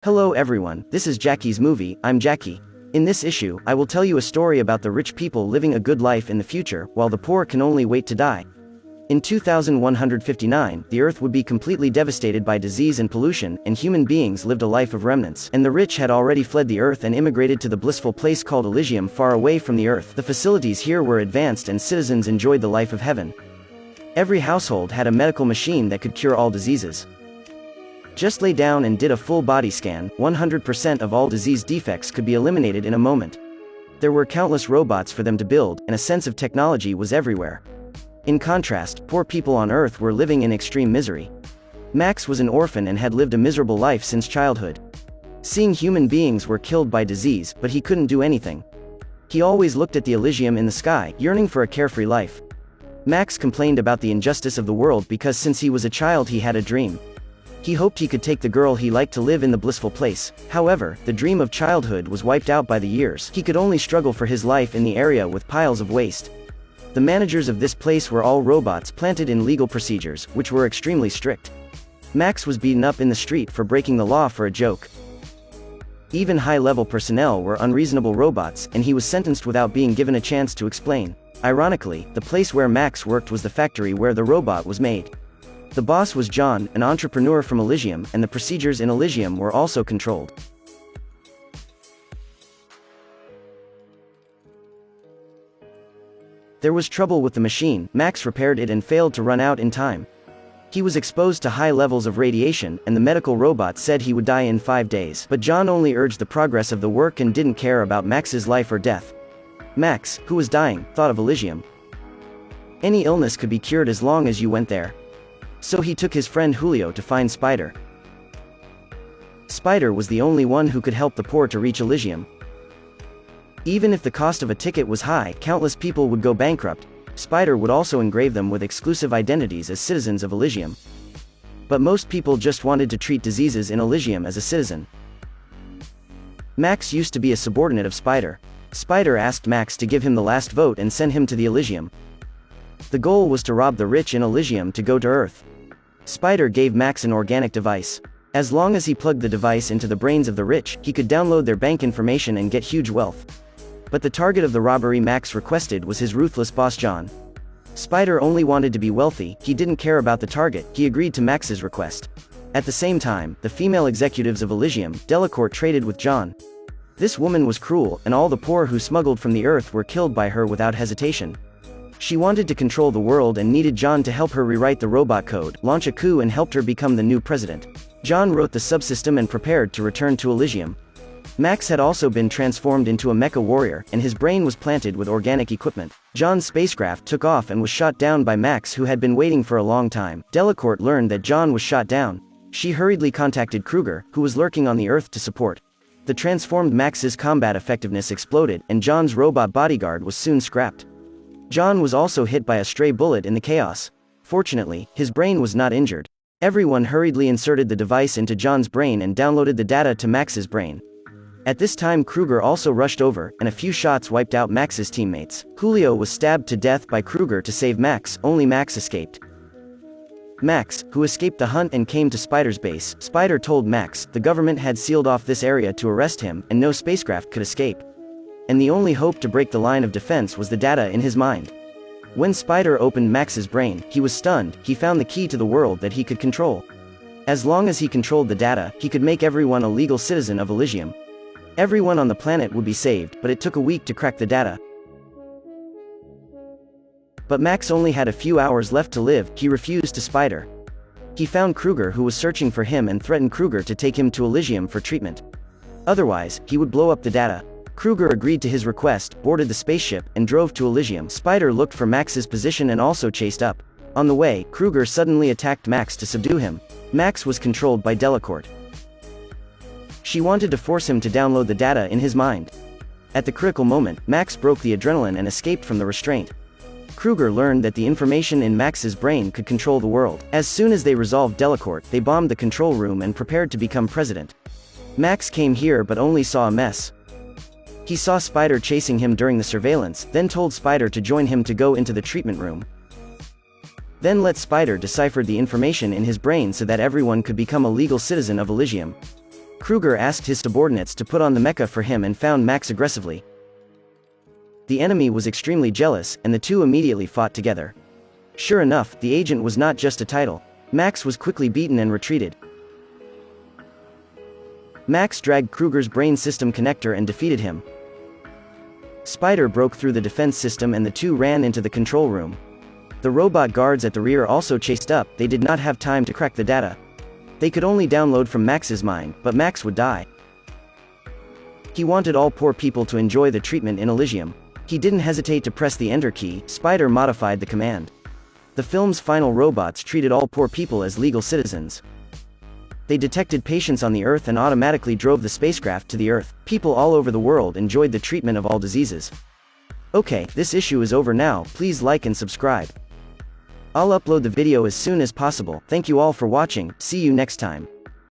Hello everyone, this is Jackie's Movie, I'm Jackie. In this issue, I will tell you a story about the rich people living a good life in the future, while the poor can only wait to die. In 2159, the Earth would be completely devastated by disease and pollution, and human beings lived a life of remnants. And the rich had already fled the Earth and immigrated to the blissful place called Elysium far away from the Earth. The facilities here were advanced and citizens enjoyed the life of heaven. Every household had a medical machine that could cure all diseases. Just lay down and did a full body scan, 100% of all disease defects could be eliminated in a moment. There were countless robots for them to build, and a sense of technology was everywhere. In contrast, poor people on Earth were living in extreme misery. Max was an orphan and had lived a miserable life since childhood. Seeing human beings were killed by disease, but he couldn't do anything. He always looked at the Elysium in the sky, yearning for a carefree life. Max complained about the injustice of the world because since he was a child he had a dream. He hoped he could take the girl he liked to live in the blissful place. However, the dream of childhood was wiped out by the years. He could only struggle for his life in the area with piles of waste. The managers of this place were all robots planted in legal procedures, which were extremely strict. Max was beaten up in the street for breaking the law for a joke. Even high-level personnel were unreasonable robots, and he was sentenced without being given a chance to explain. Ironically, the place where Max worked was the factory where the robot was made. The boss was John, an entrepreneur from Elysium, and the procedures in Elysium were also controlled. There was trouble with the machine. Max repaired it and failed to run out in time. He was exposed to high levels of radiation, and the medical robot said he would die in 5 days. But John only urged the progress of the work and didn't care about Max's life or death. Max, who was dying, thought of Elysium. Any illness could be cured as long as you went there. So he took his friend Julio to find Spider. Spider was the only one who could help the poor to reach Elysium. Even if the cost of a ticket was high, countless people would go bankrupt. Spider would also engrave them with exclusive identities as citizens of Elysium. But most people just wanted to treat diseases in Elysium as a citizen. Max used to be a subordinate of Spider. Spider asked Max to give him the last vote and send him to the Elysium. The goal was to rob the rich in Elysium to go to Earth. Spider gave Max an organic device. As long as he plugged the device into the brains of the rich, he could download their bank information and get huge wealth. But the target of the robbery Max requested was his ruthless boss John. Spider only wanted to be wealthy, he didn't care about the target, he agreed to Max's request. At the same time, the female executives of Elysium, Delacourt, traded with John. This woman was cruel, and all the poor who smuggled from the Earth were killed by her without hesitation. She wanted to control the world and needed John to help her rewrite the robot code, launch a coup and helped her become the new president. John wrote the subsystem and prepared to return to Elysium. Max had also been transformed into a mecha warrior, and his brain was planted with organic equipment. John's spacecraft took off and was shot down by Max, who had been waiting for a long time. Delacourt learned that John was shot down. She hurriedly contacted Kruger, who was lurking on the Earth to support. The transformed Max's combat effectiveness exploded, and John's robot bodyguard was soon scrapped. John was also hit by a stray bullet in the chaos. Fortunately, his brain was not injured. Everyone hurriedly inserted the device into John's brain and downloaded the data to Max's brain. At this time Kruger also rushed over, and a few shots wiped out Max's teammates. Julio was stabbed to death by Kruger to save Max, only Max escaped. Max, who escaped the hunt and came to Spider's base, Spider told Max the government had sealed off this area to arrest him, and no spacecraft could escape. And the only hope to break the line of defense was the data in his mind. When Spider opened Max's brain, he was stunned. He found the key to the world that he could control. As long as he controlled the data, he could make everyone a legal citizen of Elysium. Everyone on the planet would be saved, but it took a week to crack the data. But Max only had a few hours left to live. He refused to Spider. He found Kruger, who was searching for him, and threatened Kruger to take him to Elysium for treatment. Otherwise, he would blow up the data. Kruger agreed to his request, boarded the spaceship, and drove to Elysium. Spider looked for Max's position and also chased up. On the way, Kruger suddenly attacked Max to subdue him. Max was controlled by Delacourt. She wanted to force him to download the data in his mind. At the critical moment, Max broke the adrenaline and escaped from the restraint. Kruger learned that the information in Max's brain could control the world. As soon as they resolved Delacourt, they bombed the control room and prepared to become president. Max came here but only saw a mess. He saw Spider chasing him during the surveillance, then told Spider to join him to go into the treatment room. Then let Spider decipher the information in his brain so that everyone could become a legal citizen of Elysium. Kruger asked his subordinates to put on the mecha for him and found Max aggressively. The enemy was extremely jealous, and the two immediately fought together. Sure enough, the agent was not just a title. Max was quickly beaten and retreated. Max dragged Kruger's brain system connector and defeated him. Spider broke through the defense system and the two ran into the control room. The robot guards at the rear also chased up. They did not have time to crack the data. They could only download from Max's mind, but Max would die. He wanted all poor people to enjoy the treatment in Elysium. He didn't hesitate to press the enter key. Spider modified the command. The film's final robots treated all poor people as legal citizens. They detected patients on the Earth and automatically drove the spacecraft to the Earth. People all over the world enjoyed the treatment of all diseases. Okay, this issue is over now. Please like and subscribe. I'll upload the video as soon as possible. Thank you all for watching. See you next time.